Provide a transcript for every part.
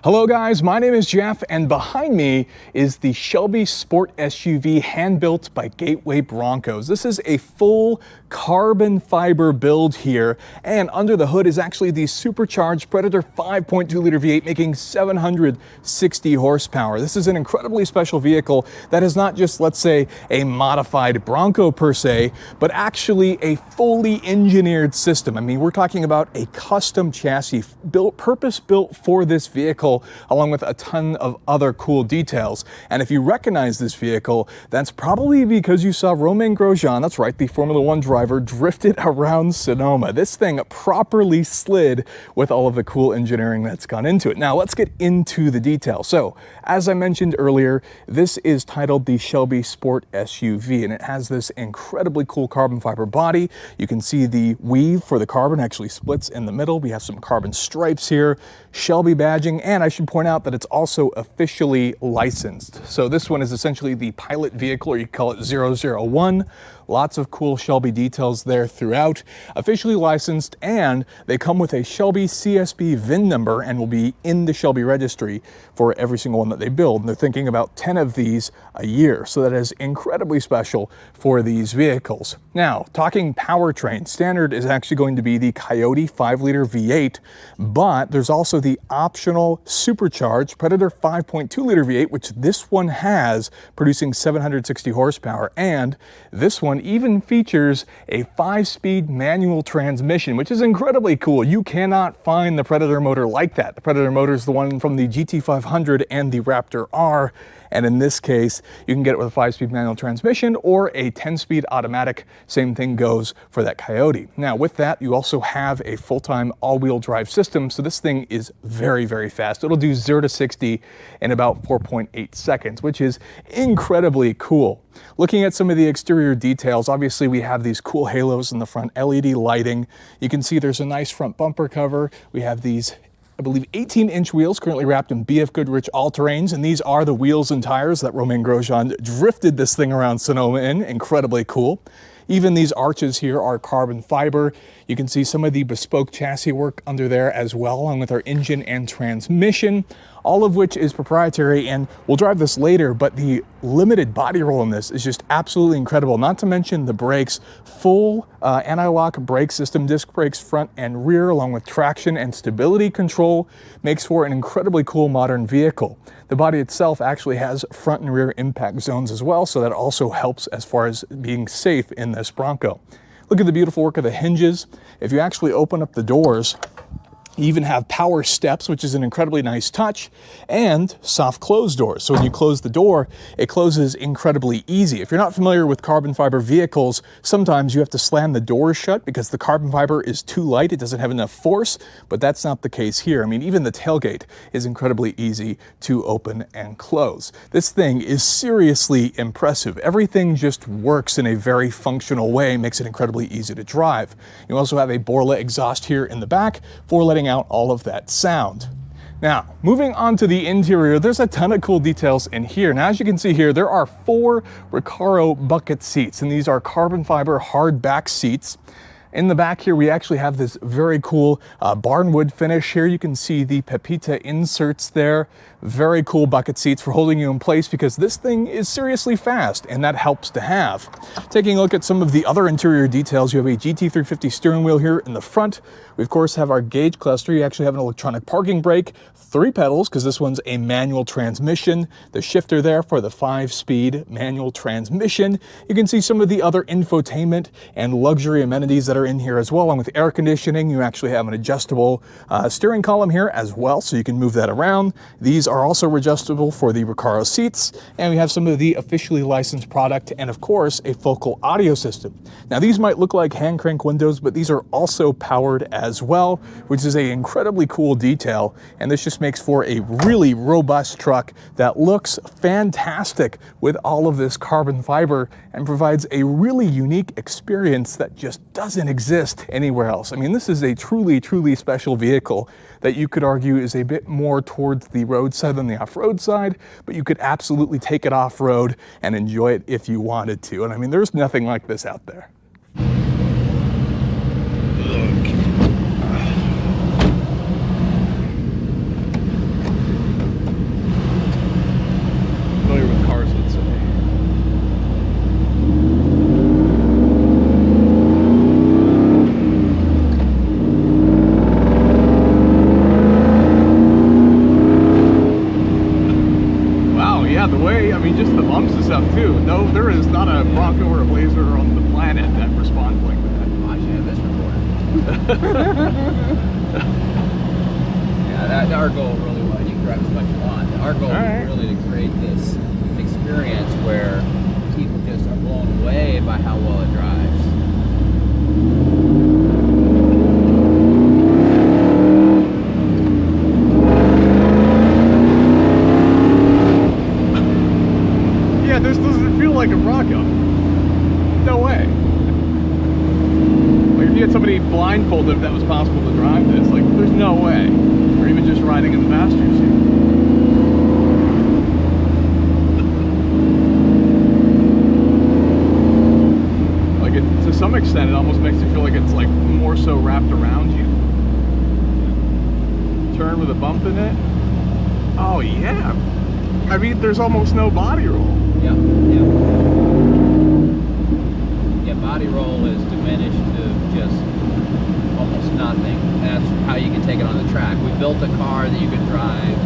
Hello guys, my name is Jeff and behind me is the Shelby Sport SUV hand-built by Gateway Broncos. This is a full carbon fiber build here, and under the hood is actually the supercharged Predator 5.2-liter V8 making 760 horsepower. This is an incredibly special vehicle that is not just, let's say, a modified Bronco per se, but actually a fully engineered system. I mean, we're talking about a custom chassis purpose-built for this vehicle, along with a ton of other cool details. And if you recognize this vehicle, that's probably because you saw Romain Grosjean, that's right, the Formula One driver, drifted around Sonoma. This thing properly slid with all of the cool engineering that's gone into it. Now let's get into the details. So, as I mentioned earlier, this is titled the Shelby Sport SUV, and it has this incredibly cool carbon fiber body. You can see the weave for the carbon actually splits in the middle. We have some carbon stripes here, Shelby badging, and I should point out that it's also officially licensed. So this one is essentially the pilot vehicle, or you call it 001. Lots of cool Shelby details there throughout. Officially licensed, and they come with a Shelby CSB VIN number and will be in the Shelby registry for every single one that they build. And they're thinking about 10 of these a year. So that is incredibly special for these vehicles. Now, talking powertrain, standard is actually going to be the Coyote 5-liter V8, but there's also the optional supercharged Predator 5.2-liter V8, which this one has, producing 760 horsepower. And this one even features a 5-speed manual transmission, which is incredibly cool. You cannot find the Predator motor like that. The Predator motor is the one from the GT500 and the Raptor R. And in this case, you can get it with a 5-speed manual transmission or a 10-speed automatic. Same thing goes for that Coyote. Now, with that, you also have a full-time all-wheel drive system. So this thing is very, very fast. It'll do 0 to 60 in about 4.8 seconds, which is incredibly cool. Looking at some of the exterior details, obviously we have these cool halos in the front, LED lighting. You can see there's a nice front bumper cover. We have these, I believe, 18-inch wheels currently wrapped in BF Goodrich all-terrains, and these are the wheels and tires that Romain Grosjean drifted this thing around Sonoma in. Incredibly cool. Even these arches here are carbon fiber. You can see some of the bespoke chassis work under there as well, along with our engine and transmission, all of which is proprietary, and we'll drive this later, but the limited body roll in this is just absolutely incredible. Not to mention the brakes, full anti-lock brake system, disc brakes front and rear, along with traction and stability control, makes for an incredibly cool modern vehicle. The body itself actually has front and rear impact zones as well, so that also helps as far as being safe in this Bronco. Look at the beautiful work of the hinges. If you actually open up the doors, you even have power steps, which is an incredibly nice touch, and soft close doors. So when you close the door, it closes incredibly easy. If you're not familiar with carbon fiber vehicles, sometimes you have to slam the doors shut because the carbon fiber is too light. It doesn't have enough force, but that's not the case here. I mean, even the tailgate is incredibly easy to open and close. This thing is seriously impressive. Everything just works in a very functional way, makes it incredibly easy to drive. You also have a Borla exhaust here in the back for letting out all of that sound. Now, moving on to the interior, there's a ton of cool details in here. Now, as you can see here, there are 4 Recaro bucket seats, and these are carbon fiber hard back seats. In the back here, we actually have this very cool barnwood finish here. You can see the Pepita inserts there. Very cool bucket seats for holding you in place because this thing is seriously fast, and that helps to have. Taking a look at some of the other interior details, you have a GT350 steering wheel here in the front. We, of course, have our gauge cluster. You actually have an electronic parking brake, 3 pedals because this one's a manual transmission. The shifter there for the 5-speed manual transmission. You can see some of the other infotainment and luxury amenities that are in here as well. Along with air conditioning, you actually have an adjustable steering column here as well, so you can move that around. These are also adjustable for the Recaro seats, and we have some of the officially licensed product and, of course, a focal audio system. Now, these might look like hand crank windows, but these are also powered as well, which is an incredibly cool detail, and this just makes for a really robust truck that looks fantastic with all of this carbon fiber and provides a really unique experience that just doesn't exist anywhere else. I mean, this is a truly, truly special vehicle that you could argue is a bit more towards the road side than the off-road side, but you could absolutely take it off-road and enjoy it if you wanted to. And I mean, there's nothing like this out there. Yeah, our goal really was, you can drive as much as you want. Our goal was really to create this experience where people just are blown away by how well it drives. Yeah, this doesn't feel like a Bronco. No way. Like if you had somebody blindfolded, if that was possible to drive this, like there's no way. Or even just riding in the passenger seat. Like to some extent, it almost makes you feel like it's like more so wrapped around you. Turn with a bump in it. Oh yeah. I mean, there's almost no body roll. Yeah. Body roll is diminished to just almost nothing. That's how you can take it on the track. We built a car that you can drive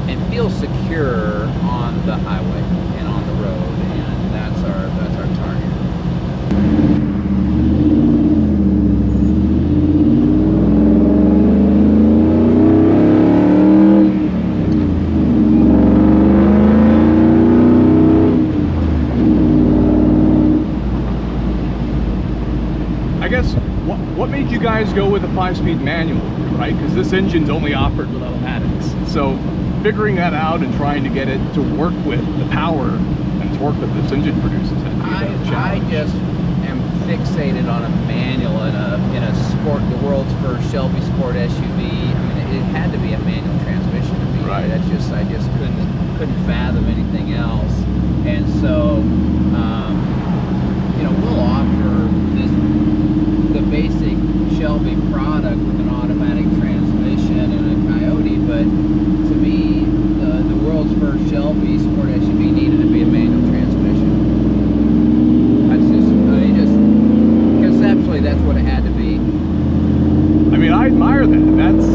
and feel secure on the highway and on the road, and that's our target. What made you guys go with a 5-speed manual, right? Because this engine's only offered with automatics. So figuring that out and trying to get it to work with the power and torque that this engine produces. I just am fixated on a manual in a sport, the world's first Shelby Sport SUV. I mean, it had to be a manual transmission to me. Right. I just couldn't fathom anything else. And so, we'll offer the basic Shelby product with an automatic transmission and a Coyote, but to me, the world's first Shelby Sport SUV needed to be a manual transmission. Conceptually, that's what it had to be. I mean, I admire that. That's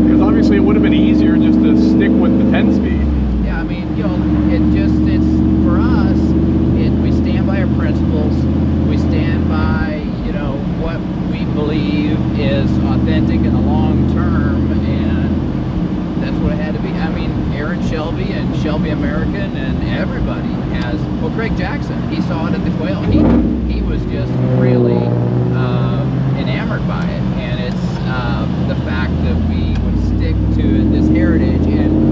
because obviously it would have been easier just to stick with the 10-speed. Yeah, I mean, it's for us. We stand by our principles. We stand by what we believe is authentic in the long term, and that's what it had to be. I mean, Aaron Shelby and Shelby American and everybody has, well, Craig Jackson, he saw it at the Quail. He was just really enamored by it, and it's the fact that we would stick to this heritage and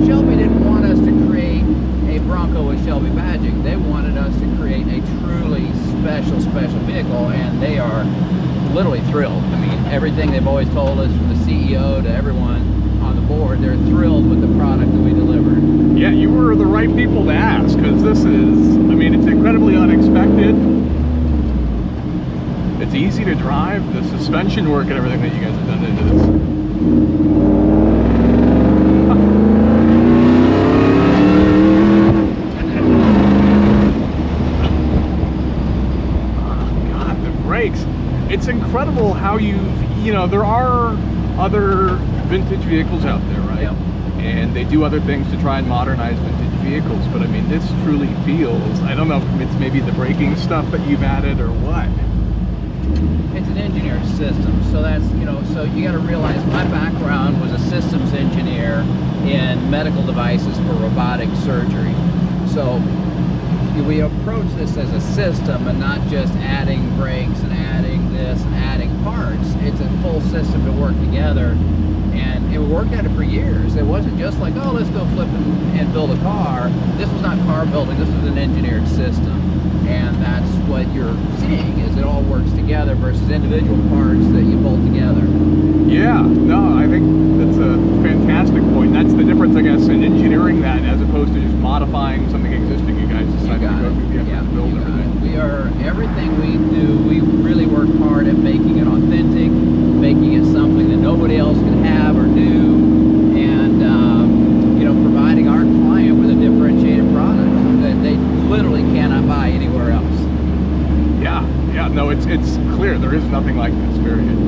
Shelby didn't want us to create a Bronco with Shelby badging. They wanted us to create a truly special vehicle, and they are literally thrilled. I mean, everything they've always told us, from the CEO to everyone on the board, they're thrilled with the product that we delivered. Yeah, you were the right people to ask, because this is, I mean, it's incredibly unexpected. It's easy to drive. The suspension work and everything that you guys have done into this. It's incredible how there are other vintage vehicles out there, right? Yeah. And they do other things to try and modernize vintage vehicles, but I mean, this truly feels, I don't know if it's maybe the braking stuff that you've added or what. It's an engineered system, so that's, so you got to realize my background was a systems engineer in medical devices for robotic surgery. So we approach this as a system and not just adding brakes and adding this and adding parts. It's a full system to work together, and we worked at it for years. It wasn't just like, oh, let's go flip and build a car. This was not car building, this was an engineered system, and that's what you're seeing, is it all works together versus individual parts that you bolt together. Yeah, no, I think that's a fantastic point. That's the difference, I guess, in engineering that as opposed to just modifying something existing. You guys decided to go through the effort to build everything. Everything we do, we really work hard at making it authentic, making it something that nobody else can have or do, and providing our client with a differentiated product that they literally cannot buy anywhere else. Yeah, no, it's clear there is nothing like this, period.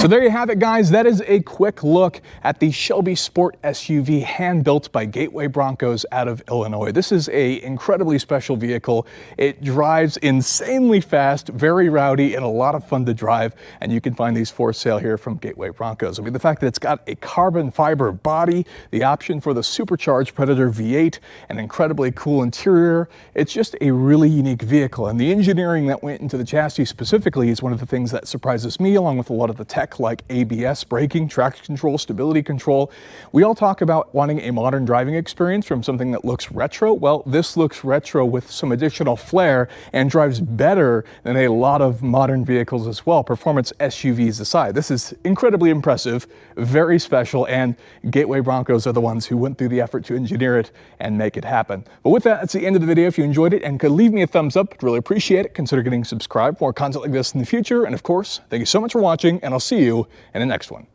So there you have it, guys. That is a quick look at the Shelby Sport SUV hand-built by Gateway Broncos out of Illinois. This is an incredibly special vehicle. It drives insanely fast, very rowdy, and a lot of fun to drive. And you can find these for sale here from Gateway Broncos. I mean, the fact that it's got a carbon fiber body, the option for the supercharged Predator V8, an incredibly cool interior. It's just a really unique vehicle. And the engineering that went into the chassis specifically is one of the things that surprises me, along with a lot of the tech like ABS braking, traction control, stability control. We all talk about wanting a modern driving experience from something that looks retro. Well, this looks retro with some additional flair and drives better than a lot of modern vehicles as well, performance SUVs aside. This is incredibly impressive, very special, and Gateway Broncos are the ones who went through the effort to engineer it and make it happen. But with that, that's the end of the video. If you enjoyed it and could leave me a thumbs up, I'd really appreciate it. Consider getting subscribed for more content like this in the future. And of course, thank you so much for watching, and I'll see you in the next one.